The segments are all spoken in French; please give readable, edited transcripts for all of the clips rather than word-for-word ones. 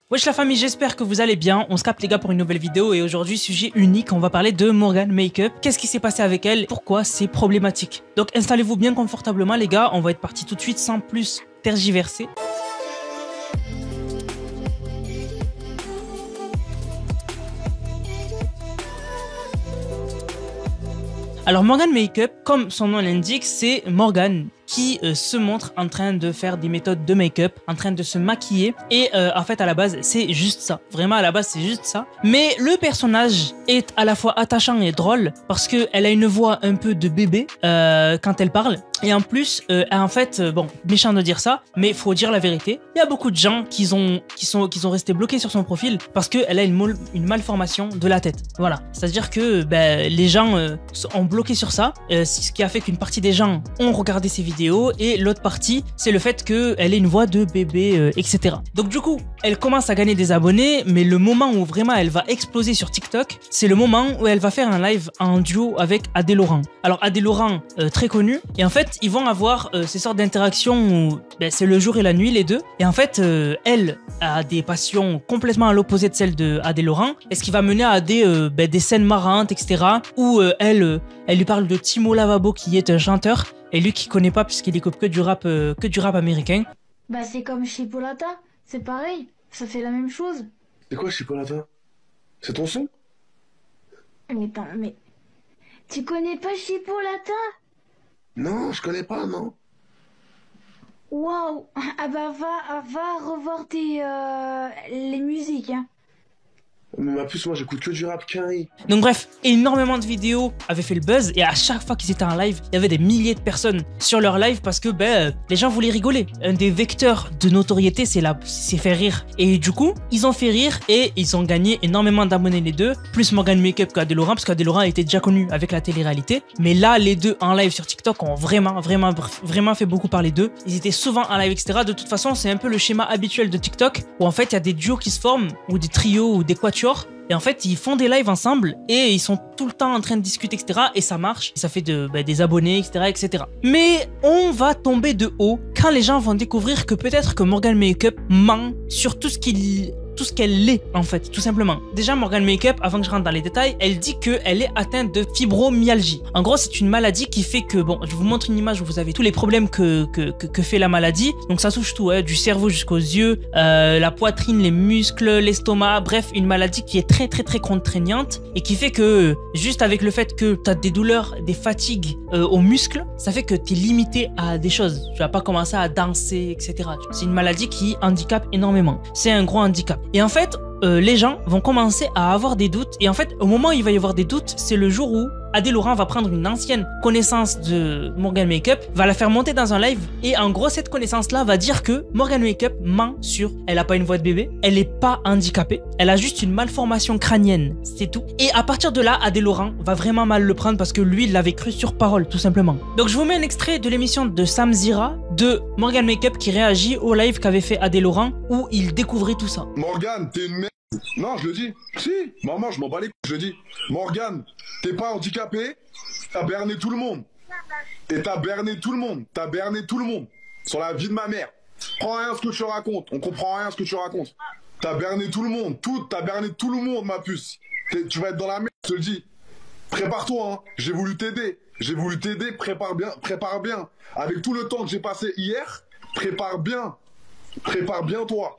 Wesh la famille, j'espère que vous allez bien. On se capte les gars pour une nouvelle vidéo et aujourd'hui sujet unique, on va parler de Morgan Makeup. Qu'est-ce qui s'est passé avec elle? Pourquoi c'est problématique? Donc installez-vous bien confortablement les gars, on va être parti tout de suite sans plus tergiverser. Alors Morgan Makeup, comme son nom l'indique, c'est Morgan qui se montre en train de faire des méthodes de make-up, en train de se maquiller et en fait à la base c'est juste ça, vraiment à la base c'est juste ça, mais le personnage est à la fois attachant et drôle parce que elle a une voix un peu de bébé quand elle parle et en plus en fait bon, méchant de dire ça, mais faut dire la vérité, il y a beaucoup de gens qui sont restés bloqués sur son profil parce que elle a une malformation de la tête, voilà, c'est à dire que les gens ont bloqué sur ça, ce qui a fait qu'une partie des gens ont regardé ses vidéos et l'autre partie c'est le fait qu'elle ait une voix de bébé etc. Donc du coup elle commence à gagner des abonnés, mais le moment où vraiment elle va exploser sur TikTok c'est le moment où elle va faire un live en duo avec Adé Laurent. Alors Adé Laurent très connu, et en fait ils vont avoir ces sortes d'interactions où c'est le jour et la nuit les deux, et en fait elle a des passions complètement à l'opposé de celles de Adé Laurent, et ce qui va mener à des scènes marrantes etc. où elle lui parle de Timo Lavabo qui est un chanteur et lui qui connaît pas puisqu'il écoute que du rap américain. Bah c'est comme Chipolata, c'est pareil, ça fait la même chose. C'est quoi Chipolata? C'est ton son? Mais attends, mais tu connais pas Chipolata? Non, je connais pas, non. Waouh. Ah bah va revoir les musiques hein. Mais ma puce, moi j'écoute que du rap carré. Donc bref, énormément de vidéos avaient fait le buzz et à chaque fois qu'ils étaient en live, il y avait des milliers de personnes sur leur live parce que les gens voulaient rigoler. Un des vecteurs de notoriété, c'est faire rire. Et du coup, ils ont fait rire et ils ont gagné énormément d'abonnés les deux, plus Morgan Makeup qu'Adé Laurent, parce qu'Adé Laurent était déjà connu avec la télé-réalité. Mais là, les deux en live sur TikTok ont vraiment fait beaucoup parler d'eux. Ils étaient souvent en live, etc. De toute façon, c'est un peu le schéma habituel de TikTok où en fait, il y a des duos qui se forment ou des trios ou des quatuors. Et en fait, ils font des lives ensemble et ils sont tout le temps en train de discuter, etc. Et ça marche, et ça fait des abonnés, etc. Mais on va tomber de haut quand les gens vont découvrir que peut-être que Morgan Makeup ment sur tout ce qu'elle est en fait, tout simplement. Déjà Morgan Makeup, avant que je rentre dans les détails, elle dit qu'elle est atteinte de fibromyalgie. En gros c'est une maladie qui fait que, bon je vous montre une image où vous avez tous les problèmes que fait la maladie. Donc ça touche tout, du cerveau jusqu'aux yeux, la poitrine, les muscles, l'estomac, bref une maladie qui est très contraignante et qui fait que juste avec le fait que tu as des douleurs, des fatigues aux muscles, ça fait que tu es limité à des choses. Tu vas pas commencer à danser, etc. C'est une maladie qui handicape énormément. C'est un gros handicap. Et en fait, les gens vont commencer à avoir des doutes. Et en fait, au moment où il va y avoir des doutes, c'est le jour où Adé Laurent va prendre une ancienne connaissance de Morgan Makeup, va la faire monter dans un live. Et en gros, cette connaissance-là va dire que Morgan Makeup ment sur elle a pas une voix de bébé, elle est pas handicapée, elle a juste une malformation crânienne, c'est tout. Et à partir de là, Adé Laurent va vraiment mal le prendre parce que lui, il l'avait cru sur parole, tout simplement. Donc je vous mets un extrait de l'émission de Sam Zira de Morgan Makeup qui réagit au live qu'avait fait Adé Laurent où il découvrait tout ça. Morgan, t'es une merde. Non, je le dis. Si, maman, je m'en bats les couilles, je le dis. Morgan, t'es pas handicapé, t'as berné tout le monde. Et t'as berné tout le monde. T'as berné tout le monde. Sur la vie de ma mère. Prends rien ce que tu racontes. On comprend rien ce que tu racontes. T'as berné tout le monde. T'as berné tout le monde, ma puce. Tu vas être dans la merde, je te le dis. Prépare-toi, hein. J'ai voulu t'aider. Prépare bien. Avec tout le temps que j'ai passé hier, prépare bien toi.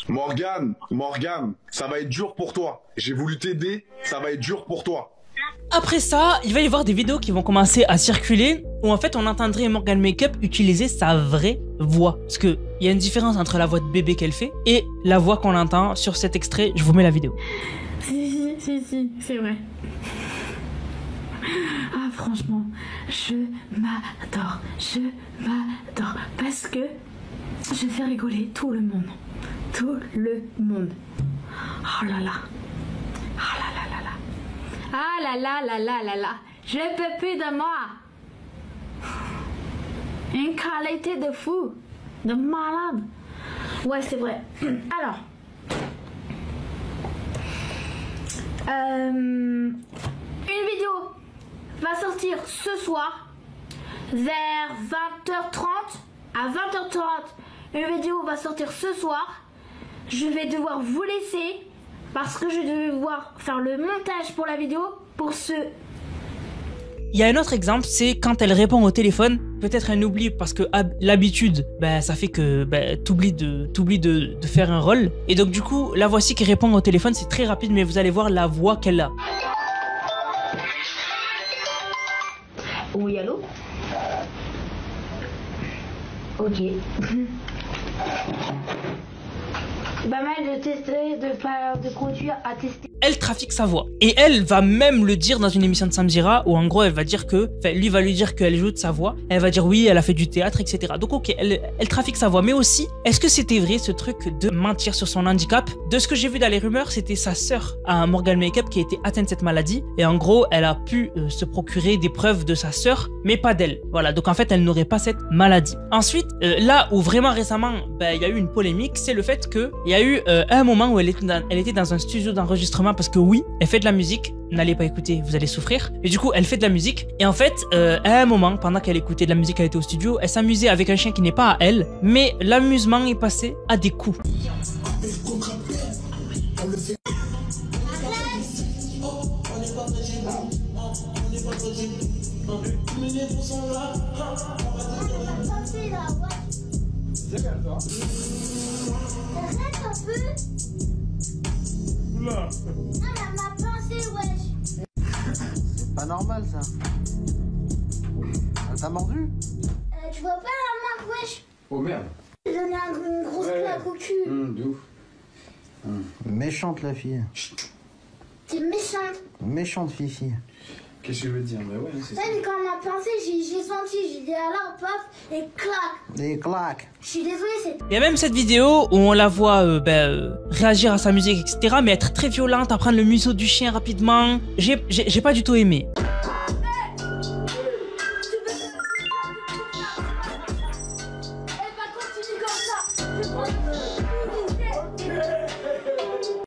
Morgan, ça va être dur pour toi. J'ai voulu t'aider, ça va être dur pour toi. Après ça, il va y avoir des vidéos qui vont commencer à circuler où en fait on entendrait Morgan Makeup utiliser sa vraie voix. Parce qu'il y a une différence entre la voix de bébé qu'elle fait et la voix qu'on entend sur cet extrait. Je vous mets la vidéo. Si, c'est vrai. Ah franchement, je m'adore. Parce que je fais rigoler tout le monde. Oh là là. Ah là là. Je peux plus de moi. Une qualité de fou. De malade. Ouais, c'est vrai. Alors. Une vidéo va sortir ce soir vers 20h30. À 20h30, une vidéo va sortir ce soir je vais devoir vous laisser parce que je vais devoir faire le montage pour la vidéo pour ce... Il y a un autre exemple, c'est quand elle répond au téléphone. Peut-être elle oublie parce que l'habitude, ça fait que t'oublies de faire un rôle. Et donc du coup, la voici qui répond au téléphone, c'est très rapide, mais vous allez voir la voix qu'elle a. Oui, allô? Ok. Pas mal de tester, de conduire à tester. Elle trafique sa voix. Et elle va même le dire dans une émission de Samzira où en gros elle va dire que, lui va lui dire qu'elle joue de sa voix. Elle va dire oui, elle a fait du théâtre, etc. Donc ok, elle trafique sa voix. Mais aussi, est-ce que c'était vrai ce truc de mentir sur son handicap? De ce que j'ai vu dans les rumeurs, c'était sa sœur à Morgan Makeup qui a été atteinte de cette maladie. Et en gros, elle a pu se procurer des preuves de sa sœur, mais pas d'elle. Voilà, donc en fait, elle n'aurait pas cette maladie. Ensuite, là où vraiment récemment, il y a eu une polémique, c'est le fait qu'il y a eu un moment où elle était dans un studio d'enregistrement parce que oui, elle fait de la musique, n'allez pas écouter, vous allez souffrir. Et du coup, elle fait de la musique. Et en fait, à un moment, pendant qu'elle écoutait de la musique, elle était au studio, elle s'amusait avec un chien qui n'est pas à elle, mais l'amusement est passé à des coups. C'est pas normal ça. Elle t'a mordu? Tu vois pas la marque, wesh? Oh merde. J'ai donné une grosse claque au cul. De ouf. Méchante la fille. T'es méchante. Méchante fifi. Qu'est-ce que je veux dire? Bah ouais, c'est ça. Ouais, mais quand on m'a pincé, j'ai senti, j'ai dit alors, paf, et clac. Des claques. Je suis désolée, c'est... Il y a même cette vidéo où on la voit réagir à sa musique, etc. Mais être très violente, à prendre le museau du chien rapidement. J'ai pas du tout aimé.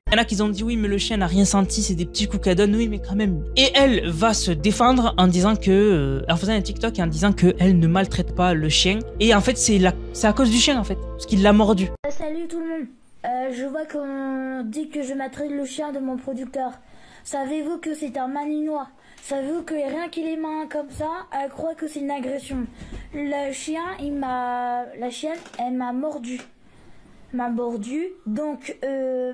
Il y en a qui ont dit oui mais le chien n'a rien senti, c'est des petits coups qu'elle donne, oui mais quand même. Et elle va se défendre en disant que, en faisant un TikTok et en disant qu'elle ne maltraite pas le chien. Et en fait c'est à cause du chien en fait, parce qu'il l'a mordu. Salut tout le monde, je vois qu'on dit que je maltraite le chien de mon producteur. Savez-vous que c'est un malinois? Savez-vous que rien qu'il les mains comme ça, elle croit que c'est une agression. Le chien, la chienne, elle m'a mordu. Donc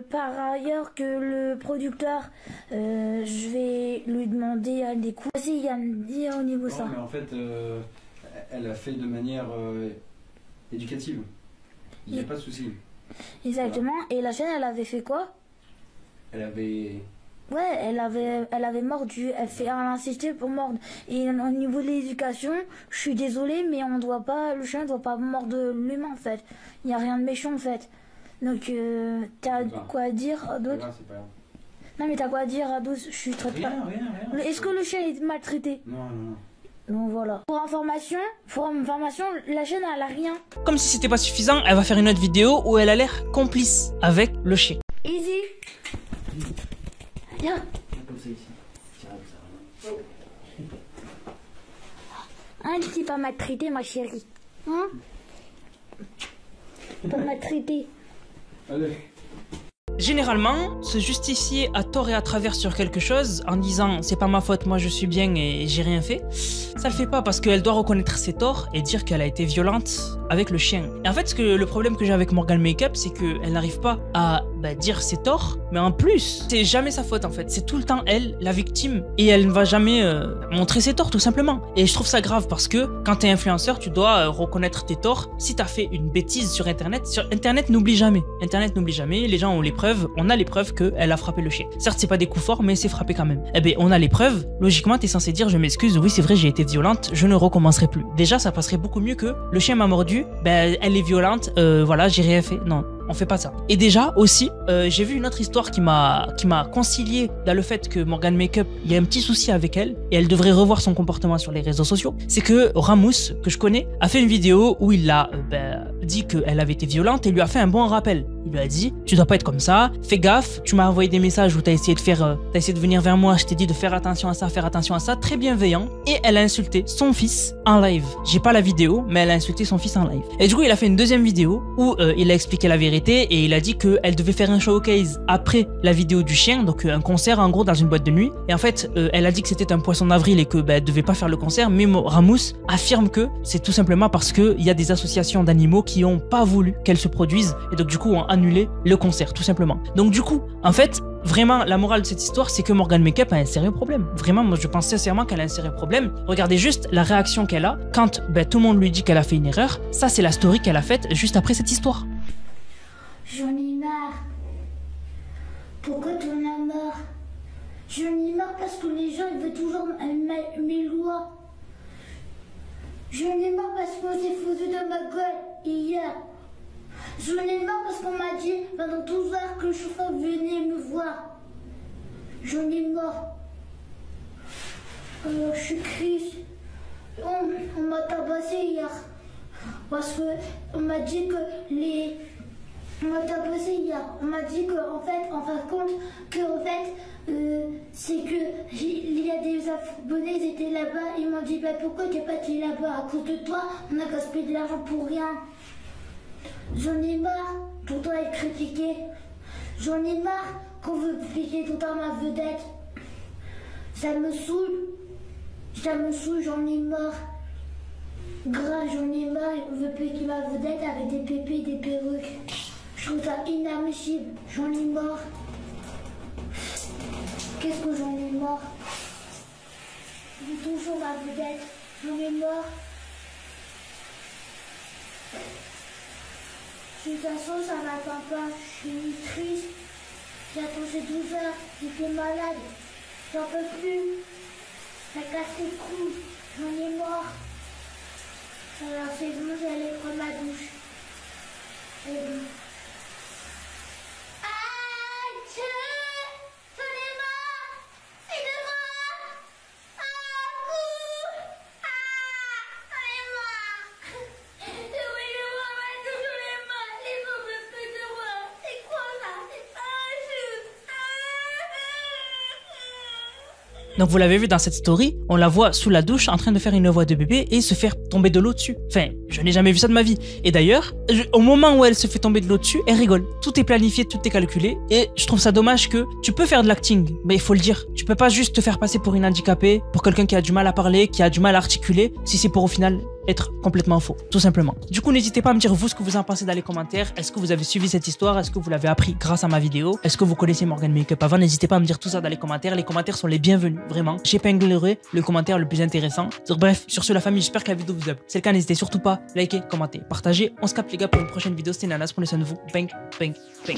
par ailleurs que le producteur, je vais lui demander des coups. Vas-y Yann, dis au niveau ça. Non mais en fait, elle a fait de manière éducative. Il n'y a pas de souci. Exactement. Voilà. Et la chienne, elle avait fait quoi? Elle avait... Ouais, elle avait mordu, elle a insisté pour mordre. Et au niveau de l'éducation, je suis désolée, mais le chien ne doit pas mordre l'humain en fait. Il n'y a rien de méchant en fait. Donc, t'as quoi à dire d'autre? Non, mais t'as quoi à dire à d'autres? Je suis très... Rien. Est-ce que le chien est maltraité? Non. Donc voilà. Pour information, la chienne elle a rien. Comme si c'était pas suffisant, elle va faire une autre vidéo où elle a l'air complice avec le chien. Easy. Viens. Comme ça ici. Hein, tu t'es pas maltraité, ma chérie. Hein? Pas maltraité. Allez. Généralement, se justifier à tort et à travers sur quelque chose en disant c'est pas ma faute, moi je suis bien et j'ai rien fait, ça le fait pas parce qu'elle doit reconnaître ses torts et dire qu'elle a été violente avec le chien. Et en fait, le problème que j'ai avec Morgan Makeup, c'est qu'elle n'arrive pas à dire ses torts, mais en plus, c'est jamais sa faute en fait. C'est tout le temps elle, la victime, et elle ne va jamais montrer ses torts tout simplement. Et je trouve ça grave parce que quand t'es influenceur, tu dois reconnaître tes torts. Si t'as fait une bêtise sur Internet n'oublie jamais. Internet n'oublie jamais, les gens ont les preuves, on a les preuves qu'elle a frappé le chien. Certes, c'est pas des coups forts, mais c'est frappé quand même. Eh ben, on a les preuves, logiquement, t'es censé dire je m'excuse, oui c'est vrai, j'ai été violente, je ne recommencerai plus. Déjà, ça passerait beaucoup mieux que le chien m'a mordu, elle est violente, voilà, j'ai rien fait. Non. On fait pas ça. Et déjà aussi, j'ai vu une autre histoire qui m'a concilié dans le fait que Morgan Makeup, il y a un petit souci avec elle et elle devrait revoir son comportement sur les réseaux sociaux. C'est que Ramous, que je connais, a fait une vidéo où il l'a dit qu'elle avait été violente et lui a fait un bon rappel. Il lui a dit, tu dois pas être comme ça, fais gaffe, tu m'as envoyé des messages où t'as essayé de venir vers moi, je t'ai dit de faire attention à ça, très bienveillant. Et elle a insulté son fils en live. J'ai pas la vidéo, mais elle a insulté son fils en live. Et du coup, il a fait une deuxième vidéo où il a expliqué la vérité et il a dit qu'elle devait faire un showcase après la vidéo du chien, donc un concert en gros dans une boîte de nuit. Et en fait, elle a dit que c'était un poisson d'avril et que elle devait pas faire le concert, mais Ramous affirme que c'est tout simplement parce qu'il y a des associations d'animaux qui ont pas voulu qu'elle se produise et donc du coup ont annulé le concert, tout simplement. Donc du coup, en fait, vraiment, la morale de cette histoire, c'est que Morgan Makeup a un sérieux problème. Vraiment, moi je pense sincèrement qu'elle a un sérieux problème. Regardez juste la réaction qu'elle a quand tout le monde lui dit qu'elle a fait une erreur. Ça, c'est la story qu'elle a faite juste après cette histoire. J'en ai marre. Pourquoi tu en as marre? J'en ai marre parce que les gens ils veulent toujours mes lois. J'en ai marre parce qu'on s'est foutu de ma gueule hier. J'en ai marre parce qu'on m'a dit pendant 12 heures que le chauffeur venait me voir. J'en ai marre. Je suis triste. On m'a tabassé hier. Parce que on m'a dit que les... On m'a tabassé hier. On m'a dit qu'en fait, en fin de compte, c'est que il y a des abonnés, ils étaient là-bas. Ils m'ont dit, pourquoi t'es pas allé là-bas? À cause de toi, on a gaspillé de l'argent pour rien. J'en ai marre tout le temps être critiqué. J'en ai marre qu'on veut piquer tout le temps ma vedette. Ça me saoule. J'en ai marre. Grave, j'en ai marre. On veut piquer ma vedette avec des pépés, des perruques. Je trouve ça inadmissible. J'en ai marre. Qu'est-ce que j'en ai marre? Je veux toujours ma vedette. J'en ai marre. De toute façon, ça m'attend pas. Je suis triste. J'ai attendu 12 heures. J'étais malade. J'en peux plus. Ça casse les couilles. J'en ai marre. Alors c'est bon, j'allais prendre ma douche. C'est bon. Donc vous l'avez vu dans cette story, on la voit sous la douche en train de faire une voix de bébé et se faire tomber de l'eau dessus. Enfin, je n'ai jamais vu ça de ma vie. Et d'ailleurs, au moment où elle se fait tomber de l'eau dessus, elle rigole. Tout est planifié, tout est calculé. Et je trouve ça dommage que tu peux faire de l'acting, mais il faut le dire. Tu peux pas juste te faire passer pour une handicapée, pour quelqu'un qui a du mal à parler, qui a du mal à articuler, si c'est pour au final être complètement faux, tout simplement. Du coup, n'hésitez pas à me dire vous ce que vous en pensez dans les commentaires. Est-ce que vous avez suivi cette histoire? Est-ce que vous l'avez appris grâce à ma vidéo? Est-ce que vous connaissez Morgan Makeup avant? N'hésitez pas à me dire tout ça dans les commentaires. Les commentaires sont les bienvenus, vraiment. J'épinglerai le commentaire le plus intéressant. Donc, bref, sur ce la famille, j'espère que la vidéo vous a plu. C'est le cas, n'hésitez surtout pas, likez, commentez, partagez. On se capte les gars pour une prochaine vidéo. C'était Nanas, prenez soin de vous. Bang, bang, bang.